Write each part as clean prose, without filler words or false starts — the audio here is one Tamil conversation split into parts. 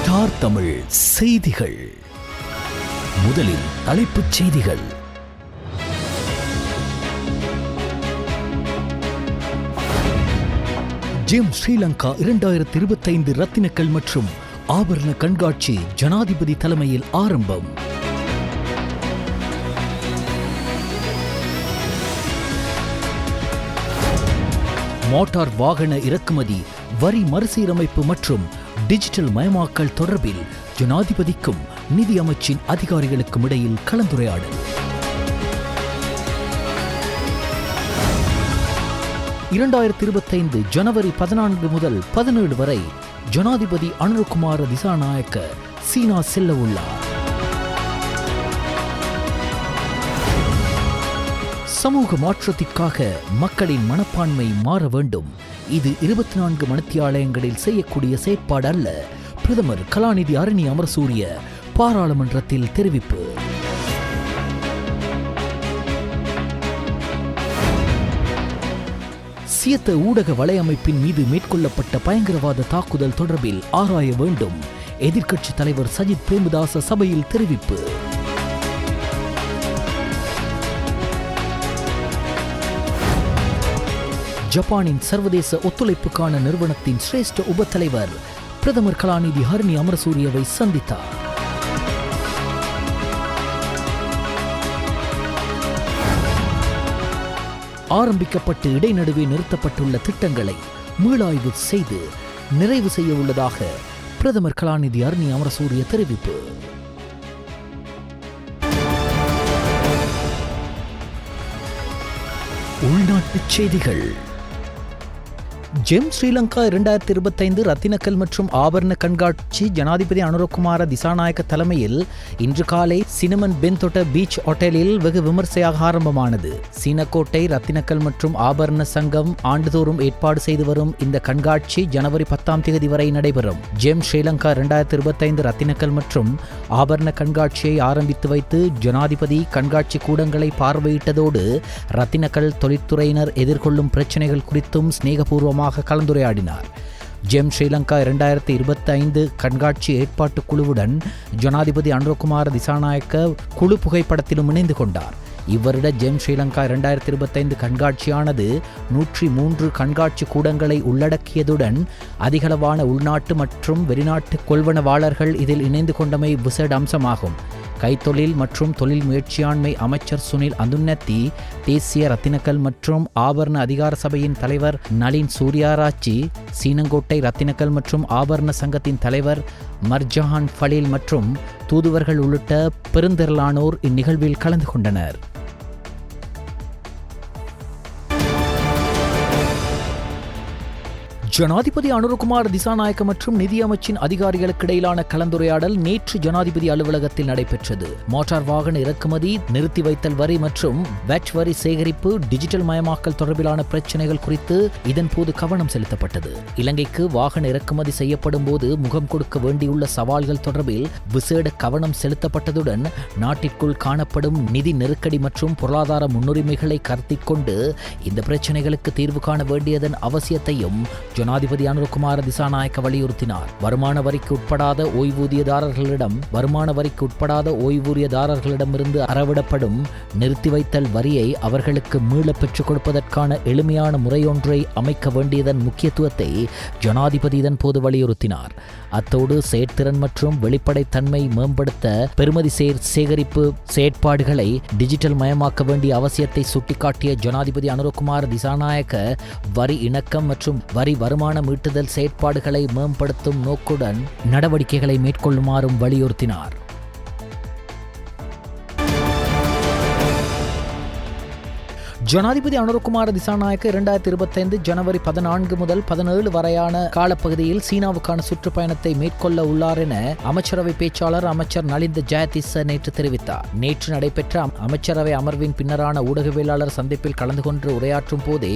ஸ்டார் தமிழ் செய்திகள். முதலில் தலைப்புச் செய்திகள். ஜெம் ஸ்ரீலங்கா 2025 ரத்தினக்கல் மற்றும் ஆபரண கண்காட்சி ஜனாதிபதி தலைமையில் ஆரம்பம். மோட்டார் வாகன இறக்குமதி, வரி மறுசீரமைப்பு மற்றும் டிஜிட்டல் மயமாக்கல் தொடர்பில் ஜனாதிபதிக்கும் நிதி அமைச்சின் அதிகாரிகளுக்கும் இடையில் கலந்துரையாடல். 2025 ஜனவரி 14 முதல் 17 வரை ஜனாதிபதி அனுரகுமார திசாநாயக்க சீனா செல்ல உள்ளார். சமூக மாற்றத்திற்காக மக்களின் மனப்பான்மை மாற வேண்டும். இது 24 மணித்தியாலயங்களில் செய்யக்கூடிய செயற்பாடு அல்ல. பிரதமர் கலாநிதி அரணி அமரசூரிய பாராளுமன்றத்தில் தெரிவிப்பு. சியத்த ஊடக வலையமைப்பின் மீது மேற்கொள்ளப்பட்ட பயங்கரவாத தாக்குதல் தொடர்பில் ஆராய வேண்டும். எதிர்க்கட்சித் தலைவர் சஜித் பிரேமதாச சபையில் தெரிவிப்பு. ஜப்பானின் சர்வதேச ஒத்துழைப்புக்கான நிறுவனத்தின் சிரேஷ்ட உபத்தலைவர் பிரதமர் கலாநிதி அரணி அமரசூரியவை சந்தித்தார். ஆரம்பிக்கப்பட்டு இடைநடுவே நிறுத்தப்பட்டுள்ள திட்டங்களை மீளாய்வு செய்து நிறைவு செய்ய உள்ளதாக பிரதமர் கலாநிதி அரணி அமரசூரிய தெரிவிப்பு. உள்நாட்டுச் செய்திகள். ஜெம் ஸ்ரீலங்கா 2025 ரத்தினக்கல் மற்றும் ஆபரண கண்காட்சி ஜனாதிபதி அனுரகுமார திசாநாயக்க தலைமையில் இன்று காலை சினமன் பென்தொட்ட பீச் ஹோட்டலில் வெகு விமர்சையாக ஆரம்பமானது. சீனக்கோட்டை ரத்தினக்கல் மற்றும் ஆபரண சங்கம் ஆண்டுதோறும் ஏற்பாடு செய்து வரும் இந்த கண்காட்சி ஜனவரி 10 வரை நடைபெறும். ஜெம் ஸ்ரீலங்கா 2025 ரத்தினக்கல் மற்றும் ஆபரண கண்காட்சியை ஆரம்பித்து வைத்து ஜனாதிபதி கண்காட்சி கூடங்களை பார்வையிட்டதோடு ரத்தினக்கல் தொழிற்துறையினர் எதிர்கொள்ளும் பிரச்சினைகள் குறித்தும் சிநேகபூர்வமாக கலந்துரையாடினார். ஜெம் ஸ்ரீலங்கா 2025 கண்காட்சி ஏற்பாட்டு குழுவுடன் ஜனாதிபதி அனுரகுமார திசாநாயக்க குழு புகைப்படத்திலும் இணைந்து கொண்டார். இவ்வருட ஜெம் ஸ்ரீலங்கா 2025 கண்காட்சியானது 103 கண்காட்சி கூடங்களை உள்ளடக்கியதுடன் அதிகளவான உள்நாட்டு மற்றும் வெளிநாட்டு கொள்வனவாளர்கள் இதில் இணைந்து கொண்டமை விசேட அம்சமாகும். கைத்தொழில் மற்றும் தொழில் முயற்சியாண்மை அமைச்சர் சுனில் அந்துன்னத்தி, தேசிய ரத்தினக்கல் மற்றும் ஆபரண அதிகார சபையின் தலைவர் நளின் சூர்யாராச்சி, சீனங்கோட்டை ரத்தினக்கல் மற்றும் ஆபரண சங்கத்தின் தலைவர் மர்ஜஹான் ஃபலீல் மற்றும் தூதுவர்கள் உள்ளிட்ட பெருந்திரளானோர் இந்நிகழ்வில் கலந்து கொண்டனர். ஜனாதிபதி அனுரகுமார திசாநாயக்க மற்றும் நிதி அமைச்சின் அதிகாரிகளுக்கு இடையிலான கலந்துரையாடல் நேற்று ஜனாதிபதி அலுவலகத்தில் நடைபெற்றது. மோட்டார் வாகன இறக்குமதி, நிறுத்தி வைத்தல் வரி மற்றும் வேட் வரி சேகரிப்பு, டிஜிட்டல் மயமாக்கல் தொடர்பிலான பிரச்சினைகள் குறித்து இதன்போது கவனம் செலுத்தப்பட்டது. இலங்கைக்கு வாகன இறக்குமதி செய்யப்படும் போது முகம் கொடுக்க வேண்டியுள்ள சவால்கள் தொடர்பில் விசேட கவனம் செலுத்தப்பட்டதுடன் நாட்டிற்குள் காணப்படும் நிதி நெருக்கடி மற்றும் பொருளாதார முன்னுரிமைகளை கருத்தில் கொண்டு இந்த பிரச்சினைகளுக்கு தீர்வு காண வேண்டியதன் அவசியத்தையும் ஜனாதிபதி அனுரகுமார திசாநாயக்க வலியுறுத்தினார். வருமான வரிக்கு உட்படாத ஓய்வூதியதாரர்களிடமிருந்து அறவிடப்படும் நிறுத்தி வைத்தல் வரியை அவர்களுக்கு மீள பெற்றுக் கொடுப்பதற்கான எளிமையான முறையொன்றை அமைக்க வேண்டியதன் முக்கியத்துவத்தை ஜனாதிபதி இதன் போது வலியுறுத்தினார். அத்தோடு செயற்திறன் மற்றும் வெளிப்படைத்தன்மை மேம்படுத்த பெறுமதி சேகரிப்பு செயற்பாடுகளை டிஜிட்டல் மயமாக்க வேண்டிய அவசியத்தை சுட்டிக்காட்டிய ஜனாதிபதி அனுரகுமார திசாநாயக்க வரி இணக்கம் மற்றும் வரி வருமான மீட்டுதல் செயற்பாடுகளை மேம்படுத்தும் நோக்குடன் நடவடிக்கைகளை மேற்கொள்ளுமாறும் வலியுறுத்தினார். ஜனாதிபதி அனுரகுமார திசாநாயக்க 2025 ஜனவரி 14 முதல் 17 வரையான காலப்பகுதியில் சீனாவுக்கான சுற்றுப்பயணத்தை மேற்கொள்ள உள்ளார் என அமைச்சரவை பேச்சாளர் அமைச்சர் நலிந்த ஜெயதிச நேற்று தெரிவித்தார். நேற்று நடைபெற்ற அமைச்சரவை அமர்வின் பின்னரான ஊடகவியலாளர் சந்திப்பில் கலந்து கொண்டு உரையாற்றும் போதே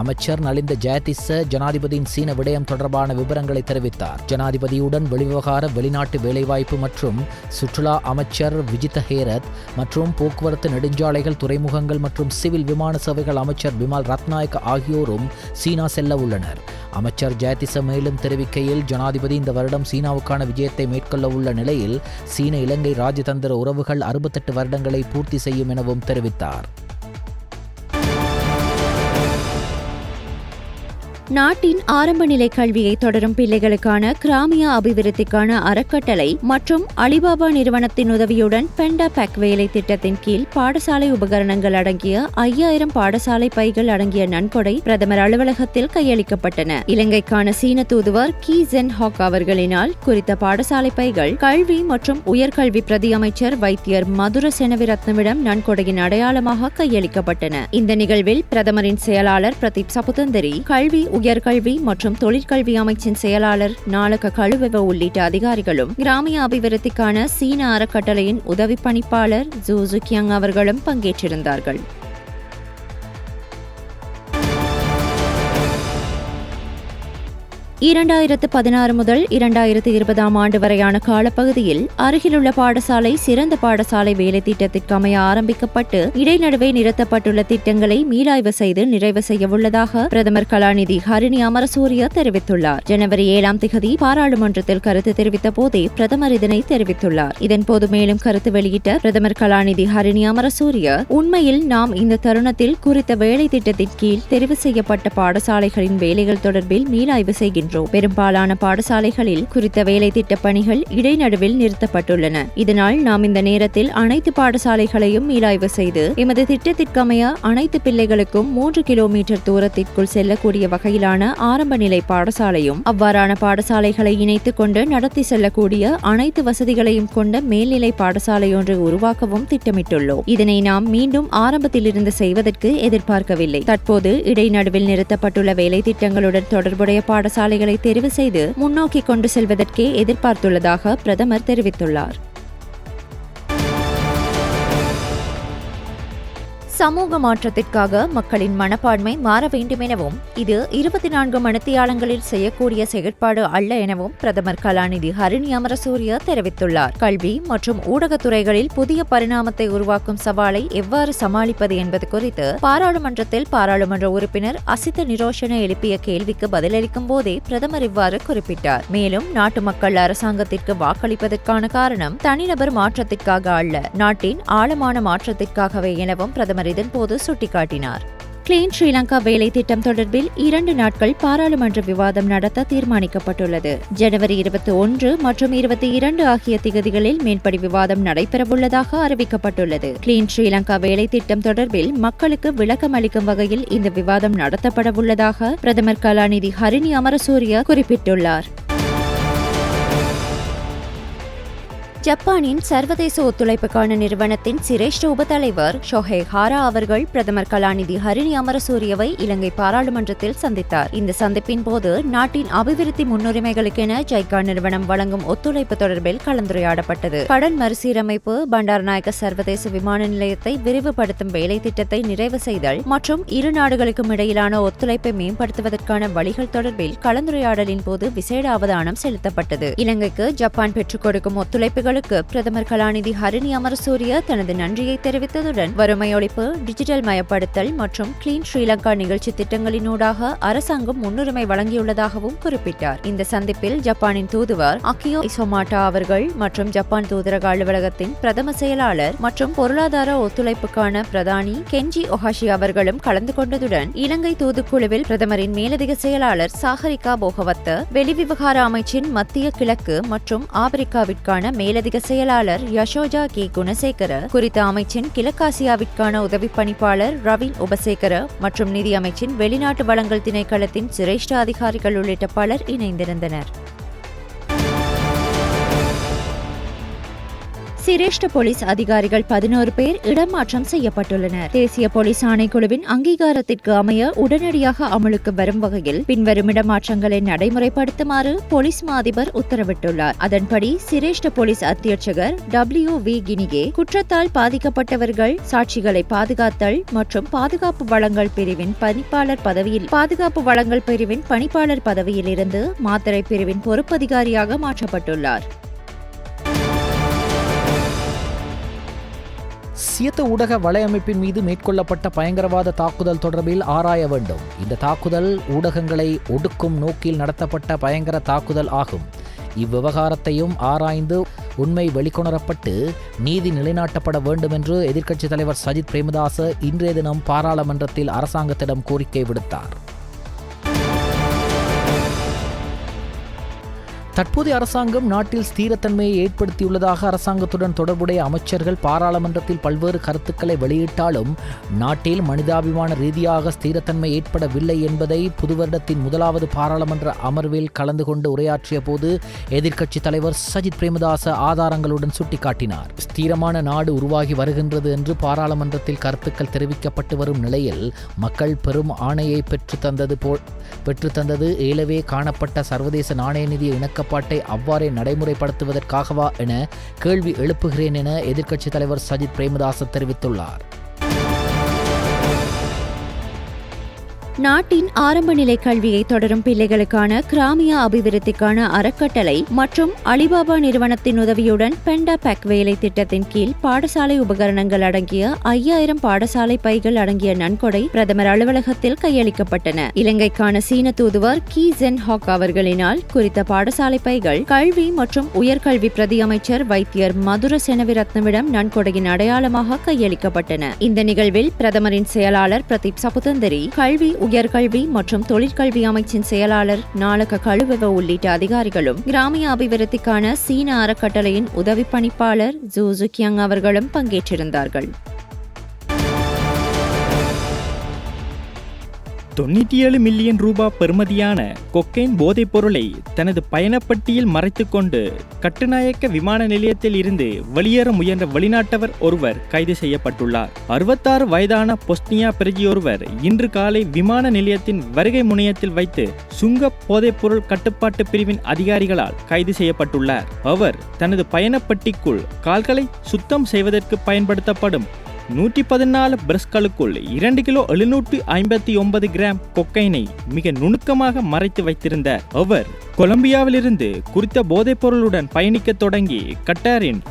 அமைச்சர் நலிந்த ஜெயதிச ஜனாதிபதியின் சீன விடயம் தொடர்பான விவரங்களை தெரிவித்தார். ஜனாதிபதியுடன் வெளிவிவகார, வெளிநாட்டு வேலைவாய்ப்பு மற்றும் சுற்றுலா அமைச்சர் விஜித ஹேரத் மற்றும் போக்குவரத்து, நெடுஞ்சாலைகள், துறைமுகங்கள் மற்றும் சிவில் விமான விமான சேவைகள் அமைச்சர் பிமல் ரத்நாயக்க ஆகியோரும் சீனா செல்ல உள்ளனர். அமைச்சர் ஜெயதிச மேலும் தெரிவிக்கையில், ஜனாதிபதி இந்த வருடம் சீனாவுக்கான விஜயத்தை மேற்கொள்ள உள்ள நிலையில் சீன இலங்கை ராஜதந்திர உறவுகள் 68 வருடங்களை பூர்த்தி செய்யும் எனவும் தெரிவித்தார். நாட்டின் ஆரம்ப நிலை கல்வியை தொடரும் பிள்ளைகளுக்கான கிராமிய அபிவிருத்திக்கான அறக்கட்டளை மற்றும் அலிபாபா நிறுவனத்தின் உதவியுடன் பெண்டா பேக் வேலை திட்டத்தின் கீழ் பாடசாலை உபகரணங்கள் அடங்கிய 5000 பாடசாலை பைகள் அடங்கிய நன்கொடை பிரதமர் அலுவலகத்தில் கையளிக்கப்பட்டன. இலங்கைக்கான சீன தூதுவர் கி ஜென் ஹாக் அவர்களினால் குறித்த பாடசாலை பைகள் கல்வி மற்றும் உயர்கல்வி பிரதி அமைச்சர் வைத்தியர் மதுர செனவிரத்னவிடம் நன்கொடையின் அடையாளமாக கையளிக்கப்பட்டன. இந்த நிகழ்வில் பிரதமரின் செயலாளர் பிரதீப் சபுதந்தரி, கல்வி உயர்கல்வி மற்றும் தொழிற்கல்வி அமைச்சின் செயலாளர் நாளக கழுவெவ உள்ளிட்ட அதிகாரிகளும் கிராமிய அபிவிருத்திக்கான சீன அறக்கட்டளையின் உதவி பணிப்பாளர் ஜூ ஜுகியாங் அவர்களும் பங்கேற்றிருந்தார்கள். 2016 முதல் 2020 ஆண்டு வரையான காலப்பகுதியில் அருகிலுள்ள பாடசாலை சிறந்த பாடசாலை வேலை திட்டத்திற்கு அமைய ஆரம்பிக்கப்பட்டு இடைநடுவே நிறுத்தப்பட்டுள்ள திட்டங்களை மீளாய்வு செய்து நிறைவு செய்யவுள்ளதாக பிரதமர் கலாநிதி ஹரிணி அமரசூரிய தெரிவித்துள்ளார். ஜனவரி 7ஆம் திகதி பாராளுமன்றத்தில் கருத்து தெரிவித்த போதே பிரதமர் இதனை தெரிவித்துள்ளார். இதன்போது மேலும் கருத்து வெளியிட்ட பிரதமர் கலாநிதி ஹரிணி அமரசூரிய, உண்மையில் நாம் இந்த தருணத்தில் குறித்த வேலை திட்டத்தின் கீழ் தெரிவு செய்யப்பட்ட பாடசாலைகளின் வேலைகள் தொடர்பில் மீளாய்வு செய்கின்றோம். பெரும்பாலான பாடசாலைகளில் குறித்த வேலை திட்ட பணிகள் இடைநடுவில் நிறுத்தப்பட்டுள்ளன. இதனால் நாம் இந்த நேரத்தில் அனைத்து பாடசாலைகளையும் மீளாய்வு செய்து எமது திட்டத்திற்கமைய அனைத்து பிள்ளைகளுக்கும் 3 கிலோமீட்டர் தூரத்திற்குள் செல்லக்கூடிய வகையிலான ஆரம்ப நிலை பாடசாலையும் அவ்வாறான பாடசாலைகளை இணைத்துக் கொண்டு நடத்தி செல்லக்கூடிய அனைத்து வசதிகளையும் கொண்ட மேல்நிலை பாடசாலை ஒன்று உருவாக்கவும் திட்டமிட்டுள்ளோம். இதனை நாம் மீண்டும் ஆரம்பத்திலிருந்து செய்வதற்கு எதிர்பார்க்கவில்லை. தற்போது இடைநடுவில் நிறுத்தப்பட்டுள்ள வேலை திட்டங்களுடன் தொடர்புடைய பாடசாலைகளை தெரிவு செய்து முன்னோக்கி கொண்டு செல்வதற்கே எதிர்பார்த்துள்ளதாக பிரதமர் தெரிவித்துள்ளார். சமூக மாற்றத்திற்காக மக்களின் மனப்பான்மை மாற வேண்டும் எனவும் இது 24 மணித்தியாலங்களில் செய்யக்கூடிய செயற்பாடு அல்ல எனவும் பிரதமர் கலாநிதி ஹரிணி அமரசூரிய தெரிவித்துள்ளார். கல்வி மற்றும் ஊடகத்துறைகளில் புதிய பரிணாமத்தை உருவாக்கும் சவாலை எவ்வாறு சமாளிப்பது என்பது குறித்து பாராளுமன்றத்தில் பாராளுமன்ற உறுப்பினர் அசித நிரோஷன எழுப்பிய கேள்விக்கு பதிலளிக்கும் போதே பிரதமர் இவ்வாறு குறிப்பிட்டார். மேலும் நாட்டு மக்கள் அரசாங்கத்திற்கு வாக்களிப்பதற்கான காரணம் தனிநபர் மாற்றத்திற்காக அல்ல, நாட்டின் ஆழமான மாற்றத்திற்காகவே எனவும் பிரதமர் இதன்போது சுட்டிக்காட்டினார். கிளீன் ஸ்ரீலங்கா வேலை திட்டம் தொடர்பில் 2 நாட்கள் பாராளுமன்ற விவாதம் நடத்த தீர்மானிக்கப்பட்டுள்ளது. ஜனவரி 21 மற்றும் 22 ஆகிய திகதிகளில் மேற்படி விவாதம் நடைபெறவுள்ளதாக அறிவிக்கப்பட்டுள்ளது. கிளீன் ஸ்ரீலங்கா வேலை திட்டம் தொடர்பில் மக்களுக்கு விளக்கம் அளிக்கும் வகையில் இந்த விவாதம் நடத்தப்படவுள்ளதாக பிரதமர் கலாநிதி ஹரிணி அமரசூரிய குறிப்பிட்டுள்ளார். ஜப்பானின் சர்வதேச ஒத்துழைப்புக்கான நிறுவனத்தின் சிரேஷ்ட உபத்தலைவர் ஷோஹே ஹாரா அவர்கள் பிரதமர் கலாநிதி ஹரிணி அமரசூரியவை இலங்கை பாராளுமன்றத்தில் சந்தித்தார். இந்த சந்திப்பின் போது நாட்டின் அபிவிருத்தி முன்னுரிமைகளுக்கென ஜைகா நிறுவனம் வழங்கும் ஒத்துழைப்பு தொடர்பில் கலந்துரையாடப்பட்டது. கடன் மறுசீரமைப்பு, பண்டாரநாயக்க சர்வதேச விமான நிலையத்தை விரிவுபடுத்தும் வேலை திட்டத்தை நிறைவு செய்தல் மற்றும் இரு நாடுகளுக்கும் இடையிலான ஒத்துழைப்பை மேம்படுத்துவதற்கான வழிகள் தொடர்பில் கலந்துரையாடலின் போது விசேட அவதானம் செலுத்தப்பட்டது. இலங்கைக்கு ஜப்பான் பெற்றுக் கொடுக்கும் ஒத்துழைப்புகள் பிரதமர் கலாநிதி ஹரிணி அமரசூரிய தனது நன்றியை தெரிவித்ததுடன் வறுமை ஒழிப்பு, டிஜிட்டல் மயப்படுத்தல் மற்றும் கிளீன் ஸ்ரீலங்கா நிகழ்ச்சி திட்டங்களினூடாக அரசாங்கம் முன்னுரிமை வழங்கியுள்ளதாகவும் குறிப்பிட்டார். இந்த சந்திப்பில் ஜப்பானின் தூதுவர் அகியோ இசோமாட்டா அவர்கள் மற்றும் ஜப்பான் தூதரக அலுவலகத்தின் பிரதம செயலாளர் மற்றும் பொருளாதார ஒத்துழைப்புக்கான பிரதானி கெஞ்சி ஒஹாஷி அவர்களும் கலந்து கொண்டதுடன் இலங்கை தூதுக்குழுவில் பிரதமரின் மேலதிக செயலாளர் சாகரிகா போகவத்த, வெளிவிவகார அமைச்சின் மத்திய கிழக்கு மற்றும் ஆப்பிரிக்காவிற்கான மேலதிக செயலாளர் யசோஜா கே குணசேகர, குறித்த அமைச்சின் கிழக்காசியாவிற்கான உதவி பணிப்பாளர் ரவீன் உபசேகர மற்றும் நிதி அமைச்சின் வெளிநாட்டு வளங்கள் திணைக்களத்தின் சிரேஷ்ட அதிகாரிகள் உள்ளிட்ட பலர் இணைந்திருந்தனர். சிரேஷ்ட போலீஸ் அதிகாரிகள் 11 பேர் இடமாற்றம் செய்யப்பட்டுள்ளனர். தேசிய போலீஸ் ஆணைக்குழுவின் அங்கீகாரத்திற்கு அமைய உடனடியாக அமலுக்கு வரும் வகையில் பின்வரும் இடமாற்றங்களை நடைமுறைப்படுத்துமாறு போலீஸ் மா அதிபர் உத்தரவிட்டுள்ளார். அதன்படி சிரேஷ்ட போலீஸ் அத்தியட்சகர் WV கினிகே குற்றத்தால் பாதிக்கப்பட்டவர்கள் சாட்சிகளை பாதுகாத்தல் மற்றும் பாதுகாப்பு வளங்கள் பிரிவின் பணிப்பாளர் பதவியில் பாதுகாப்பு வளங்கள் பிரிவின் பணிப்பாளர் பதவியில் இருந்து மாத்தறை பிரிவின் பொறுப்பதிகாரியாக மாற்றப்பட்டுள்ளார். சியத்த ஊடக வலையமைப்பின் மீது மேற்கொள்ளப்பட்ட பயங்கரவாத தாக்குதல் தொடர்பில் ஆராய வேண்டும். இந்த தாக்குதல் ஊடகங்களை ஒடுக்கும் நோக்கில் நடத்தப்பட்ட பயங்கர தாக்குதல் ஆகும். இவ்விவகாரத்தையும் ஆராய்ந்து உண்மை வெளிக்கொணரப்பட்டு நீதி நிலைநாட்டப்பட வேண்டும் என்று எதிர்க்கட்சித் தலைவர் சஜித் பிரேமதாச இன்றைய தினம் பாராளுமன்றத்தில் அரசாங்கத்திடம் கோரிக்கை விடுத்தார். தற்போதைய அரசாங்கம் நாட்டில் ஸ்திரத்தன்மையை ஏற்படுத்தியுள்ளதாக அரசாங்கத்துடன் தொடர்புடைய அமைச்சர்கள் பாராளுமன்றத்தில் பல்வேறு கருத்துக்களை வெளியிட்டாலும் நாட்டில் மனிதாபிமான ரீதியாக ஸ்திரத்தன்மை ஏற்படவில்லை என்பதை புதுவருடத்தின் முதலாவது பாராளுமன்ற அமர்வில் கலந்து கொண்டு உரையாற்றிய போது எதிர்க்கட்சித் தலைவர் சஜித் பிரேமதாச ஆதாரங்களுடன் சுட்டிக்காட்டினார். ஸ்திரமான நாடு உருவாகி வருகின்றது என்று பாராளுமன்றத்தில் கருத்துக்கள் தெரிவிக்கப்பட்டு வரும் நிலையில் மக்கள் பெரும் ஆணையை பெற்றுத்தந்தது ஏலவே காணப்பட்ட சர்வதேச நாணய நிதிய இணக்கப்பாட்டை அவ்வாறே நடைமுறைப்படுத்துவதற்காகவா என கேள்வி எழுப்புகிறேன் என எதிர்க்கட்சித் தலைவர் சஜித் பிரேமதாச தெரிவித்துள்ளார். நாட்டின் ஆரம்ப நிலை கல்வியை தொடரும் பிள்ளைகளுக்கான கிராமிய அபிவிருத்திக்கான அறக்கட்டளை மற்றும் அலிபாபா நிறுவனத்தின் உதவியுடன் பெண்டா பேக் வேலை திட்டத்தின் கீழ் பாடசாலை உபகரணங்கள் அடங்கிய 5000 பாடசாலை பைகள் அடங்கிய நன்கொடை பிரதமர் அலுவலகத்தில் கையளிக்கப்பட்டன. இலங்கைக்கான சீன தூதுவர் கீ ஜென் ஹாக் அவர்களினால் குறித்த பாடசாலை பைகள் கல்வி மற்றும் உயர்கல்வி பிரதி அமைச்சர் வைத்தியர் மதுர செனவிரத்னவிடம் நன்கொடையின் அடையாளமாக கையளிக்கப்பட்டன. இந்த நிகழ்வில் பிரதமரின் செயலாளர் பிரதீப் சபுதந்தரி, கல்வி உயர்கல்வி மற்றும் தொழிற்கல்வி அமைச்சின் செயலாளர் நாளக கழுவெவ உள்ளிட்ட அதிகாரிகளும் கிராமிய அபிவிருத்திக்கான சீன அறக்கட்டளையின் உதவி பணிப்பாளர் ஜூ ஜுக்கியாங் அவர்களும் பங்கேற்றிருந்தார்கள். 97 மில்லியன் ரூபாய் பெறுமதியான கொக்கைன் போதைப் பொருளை தனது பயணப்பட்டியில் மறைத்துக் கொண்டு கட்டுநாயக்க விமான நிலையத்தில் இருந்து வெளியேற முயன்ற வெளிநாட்டவர் ஒருவர் கைது செய்யப்பட்டுள்ளார். 66 வயதான பொஸ்னியா பிரஜையொருவர் இன்று காலை விமான நிலையத்தின் வருகை முனையத்தில் வைத்து சுங்க போதைப் பொருள் கட்டுப்பாட்டு பிரிவின் அதிகாரிகளால் கைது செய்யப்பட்டுள்ளார். அவர் தனது பயணப்பட்டிக்குள் கால்களை சுத்தம் செய்வதற்கு பயன்படுத்தப்படும் 114 பிரஸ்களுக்குள் 2 கிலோ 759 கிராம் கொக்கைனை மிக நுணுக்கமாக மறைத்து வைத்திருந்தார். அவர் கொலம்பியாவிலிருந்து குறித்த போதைப் பொருளுடன் பயணிக்க தொடங்கி கட்டாரின்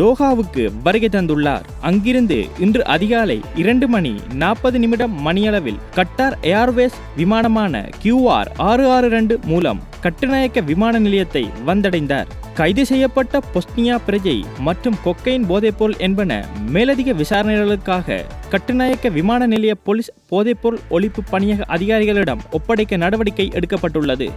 டோஹாவுக்கு வருகை தந்துள்ளார். அங்கிருந்து இன்று அதிகாலை 2:40 மணியளவில் கட்டார் ஏர்வேஸ் விமானமான QR 662 மூலம் கட்டுநாயக்க விமான நிலையத்தை வந்தடைந்தார். கைது செய்யப்பட்ட பொஸ்னியா பிரஜை மற்றும் கொக்கைன் போதைப்பொருள் என்பன மேலதிக விசாரணைகளுக்காக கட்டுநாயக்க விமான நிலைய போலீஸ் போதைப்பொருள் ஒழிப்பு பணியக அதிகாரிகளிடம் ஒப்படைக்க நடவடிக்கை எடுக்கப்பட்டுள்ளது.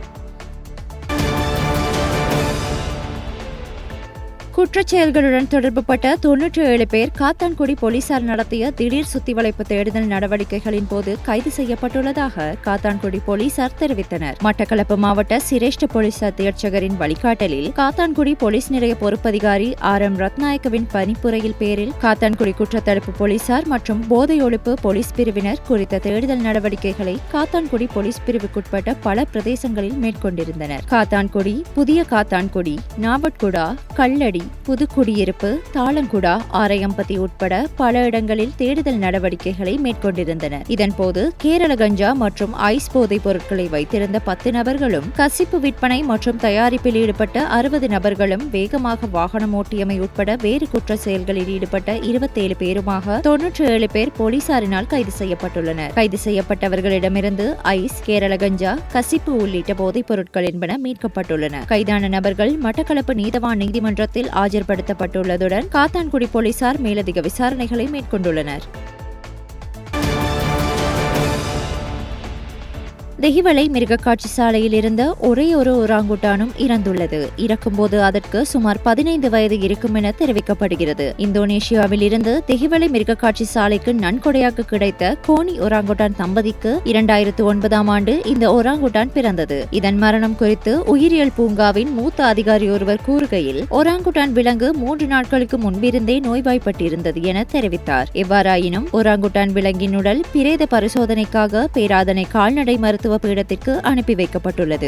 குற்றச்செயல்களுடன் தொடர்புபட்ட 97 பேர் காத்தான்குடி போலீசார் நடத்திய திடீர் சுத்திவளைப்பு தேடுதல் நடவடிக்கைகளின் போது கைது செய்யப்பட்டுள்ளதாக காத்தான்குடி போலீசார் தெரிவித்தனர். மட்டக்களப்பு மாவட்ட சிரேஷ்ட போலீஸ் அத்தியட்சகரின் வழிகாட்டலில் காத்தான்குடி போலீஸ் நிலைய பொறுப்பதிகாரி RM ரத்நாயக்கவின் பணிப்புரையில் பேரில் காத்தான்குடி குற்றத்தடுப்பு போலீசார் மற்றும் போதை ஒழிப்பு போலீஸ் பிரிவினர் குறித்த தேடுதல் நடவடிக்கைகளை காத்தான்குடி போலீஸ் பிரிவுக்குட்பட்ட பல பிரதேசங்களில் மேற்கொண்டிருந்தனர். காத்தான்குடி, புதிய காத்தான்குடி, நாவட்குடா, கல்லடி, புதுக்குடியிருப்பு, தாளங்குடா, ஆரையம்பதி உட்பட பல இடங்களில் தேடுதல் நடவடிக்கைகளை மேற்கொண்டிருந்தனர். இதன்போது கேரள கஞ்சா மற்றும் ஐஸ் போதைப் பொருட்களை வைத்திருந்த 10 நபர்களும், கசிப்பு விற்பனை மற்றும் தயாரிப்பில் ஈடுபட்ட 60 நபர்களும், வேகமாக வாகனம் ஓட்டியமை உட்பட வேறு குற்ற செயல்களில் ஈடுபட்ட 27 பேருமாக 97 பேர் போலீசாரினால் கைது செய்யப்பட்டுள்ளனர். கைது செய்யப்பட்டவர்களிடமிருந்து ஐஸ், கேரள கஞ்சா, கசிப்பு உள்ளிட்ட போதைப் பொருட்கள் என்பன மீட்கப்பட்டுள்ளன. கைதான நபர்கள் மட்டக்களப்பு நீதவான் நீதிமன்றத்தில் ஆஜர்படுத்தப்பட்டுள்ளதுடன் காத்தான்குடி போலீசார் மேலதிக விசாரணைகளை மேற்கொண்டுள்ளனர். தெஹிவளை மிருகக்காட்சி சாலையில் இருந்த ஒரே ஒரு ஒராங்குட்டானும் இறந்துள்ளது. இறக்கும்போது அதற்கு சுமார் 15 வயது இருக்கும் என தெரிவிக்கப்படுகிறது. இந்தோனேஷியாவில் இருந்து தெஹிவளை மிருகக்காட்சி சாலைக்கு நன்கொடையாக கிடைத்த கோனி ஒராங்குட்டான் தம்பதிக்கு 2009ஆம் ஆண்டு இந்த ஒராங்குட்டான் பிறந்தது. இதன் மரணம் குறித்து உயிரியல் பூங்காவின் மூத்த அதிகாரி ஒருவர் கூறுகையில், ஒராங்குட்டான் விலங்கு 3 நாட்களுக்கு முன்பிருந்தே நோய்வாய்ப்பட்டிருந்தது என தெரிவித்தார். எவ்வாறாயினும் ஒராங்குட்டான் விலங்கின் உடல் பிரேத பரிசோதனைக்காக பேராதனை கால்நடை மருத்துவ பீடத்திற்கு அனுப்பி வைக்கப்பட்டுள்ளது.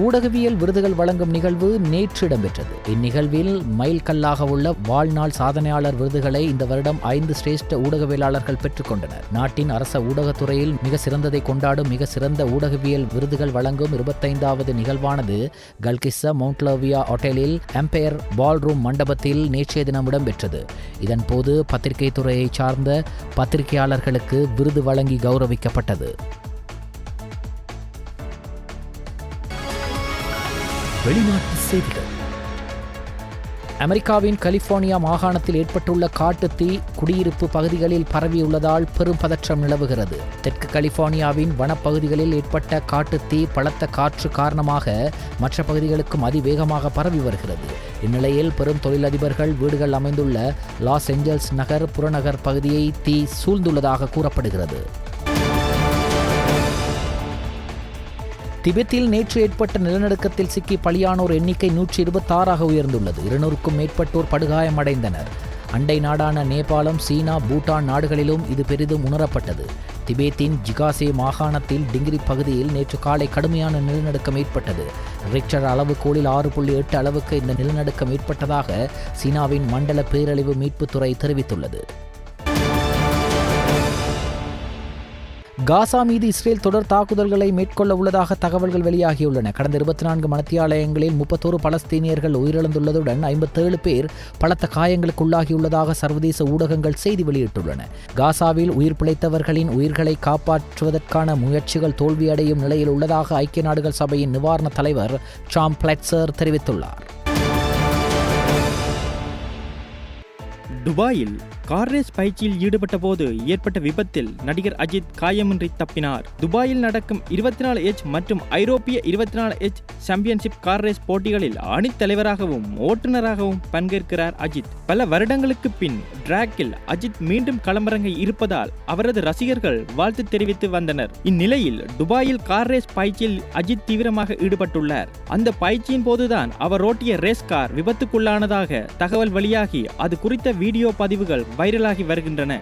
ஊடகவியல் விருதுகள் வழங்கும் நிகழ்வு நேற்று இடம்பெற்றது. இந்நிகழ்வில் மைல்கல்லாக உள்ள வாழ்நாள் சாதனையாளர் விருதுகளை இந்த வருடம் 5 சிரேஷ்ட ஊடகவியலாளர்கள் பெற்றுக் கொண்டனர். நாட்டின் அரச ஊடகத்துறையில் மிக சிறந்ததை கொண்டாடும் மிக சிறந்த ஊடகவியல் விருதுகள் வழங்கும் 25வது நிகழ்வானது கல்கிஸ்ஸா மவுண்ட்லவியா ஹோட்டலில் எம்பயர் பால்ரூம் மண்டபத்தில் நேற்றைய தினம் இடம்பெற்றது. இதன்போது பத்திரிகை துறையை சார்ந்த பத்திரிகையாளர்களுக்கு விருது வழங்கி கௌரவிக்கப்பட்டது. வெளிநாட்டு செய்திகள். அமெரிக்காவின் கலிபோர்னியா மாகாணத்தில் ஏற்பட்டுள்ள காட்டுத்தீ குடியிருப்பு பகுதிகளில் பரவியுள்ளதால் பெரும் பதற்றம் நிலவுகிறது. தெற்கு கலிபோர்னியாவின் வனப்பகுதிகளில் ஏற்பட்ட காட்டுத்தீ பலத்த காற்று காரணமாக மற்ற பகுதிகளுக்கும் அதிவேகமாக பரவி வருகிறது. இந்நிலையில் பெரும் தொழிலதிபர்கள் வீடுகள் அமைந்துள்ள லாஸ் ஏஞ்சல்ஸ் நகர் புறநகர் பகுதியை தீ சூழ்ந்துள்ளதாக கூறப்படுகிறது. திபெத்தில் நேற்று ஏற்பட்ட நிலநடுக்கத்தில் சிக்கி பலியானோர் எண்ணிக்கை 126ஆக உயர்ந்துள்ளது. 200க்கும் மேற்பட்டோர் படுகாயமடைந்தனர். அண்டை நாடான நேபாளம், சீனா, பூட்டான் நாடுகளிலும் இது பெரிதும் உணரப்பட்டது. திபெத்தின் ஜிகாசே மாகாணத்தில் டிங்கிரி பகுதியில் நேற்று காலை கடுமையான நிலநடுக்கம் ஏற்பட்டது. ரிக்டர் அளவுகோலில் 6.8 அளவுக்கு இந்த நிலநடுக்கம் ஏற்பட்டதாக சீனாவின் மண்டல பேரழிவு மீட்புத்துறை தெரிவித்துள்ளது. காசா மீது இஸ்ரேல் தொடர் தாக்குதல்களை மேற்கொள்ள உள்ளதாக தகவல்கள் வெளியாகியுள்ளன. கடந்த 24 மணித்தியாலயங்களில் 31 பலஸ்தீனியர்கள் உயிரிழந்துள்ளதுடன் 57 பேர் பலத்த காயங்களுக்குள்ளாகியுள்ளதாக சர்வதேச ஊடகங்கள் செய்தி வெளியிட்டுள்ளன. காசாவில் உயிர் பிழைத்தவர்களின் உயிர்களை காப்பாற்றுவதற்கான முயற்சிகள் தோல்வியடையும் நிலையில் உள்ளதாக ஐக்கிய நாடுகள் சபையின் நிவாரண தலைவர் டாம் பிளட்சர் தெரிவித்துள்ளார். துபாயில் கார் ரேஸ் பயிற்சியில் ஈடுபட்ட போது ஏற்பட்ட விபத்தில் நடிகர் அஜித் காயமின்றி தப்பினார். துபாயில் நடக்கும் 24H மற்றும் ஐரோப்பிய 24H சாம்பியன்ஷிப் கார் ரேஸ் போட்டிகளில் அணித் தலைவராகவும் ஓட்டுநராகவும் பங்கேற்கிறார் அஜித். பல வருடங்களுக்கு பின் டிராக்கில் அஜித் மீண்டும் களமிறங்க இருப்பதால் அவரது ரசிகர்கள் வாழ்த்து தெரிவித்து வந்தனர். இந்நிலையில் துபாயில் கார் ரேஸ் பயிற்சியில் அஜித் தீவிரமாக ஈடுபட்டுள்ளார். அந்த பயிற்சியின் போதுதான் அவர் ஓட்டிய ரேஸ் கார் விபத்துக்குள்ளானதாக தகவல் வெளியாகி அது குறித்த வீடியோ பதிவுகள் வைரலாகி வருகின்றன.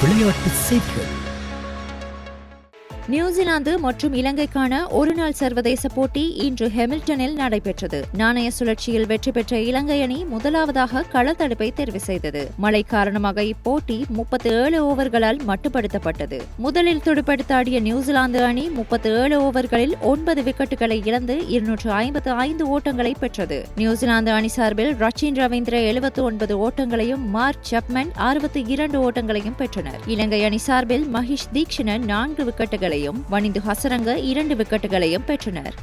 விளையாட்டு செய்திகள். நியூசிலாந்து மற்றும் இலங்கைக்கான ஒருநாள் சர்வதேச போட்டி இன்று ஹெமில்டனில் நடைபெற்றது. நாணய சுழற்சியில் வெற்றி பெற்ற இலங்கை அணி முதலாவதாக களத்தடுப்பை தெரிவு செய்தது. மழை காரணமாக இப்போட்டி 37 ஓவர்களால் மட்டுப்படுத்தப்பட்டது. முதலில் துடுப்படுத்தாடிய நியூசிலாந்து அணி 37 ஓவர்களில் 9 விக்கெட்டுகளை இழந்து 255 ஓட்டங்களை பெற்றது. நியூசிலாந்து அணி சார்பில் ரச்சின் ரவீந்திர 79 ஓட்டங்களையும் மார்க் சப்மன் 62 ஓட்டங்களையும் பெற்றனர். இலங்கை அணி சார்பில் மஹிஷ் தீக்ஷண 4 விக்கெட்டுகளையும் வனிந்து ஹசரங்க 2 விக்கெட்டுகளையும் பெற்றனர்.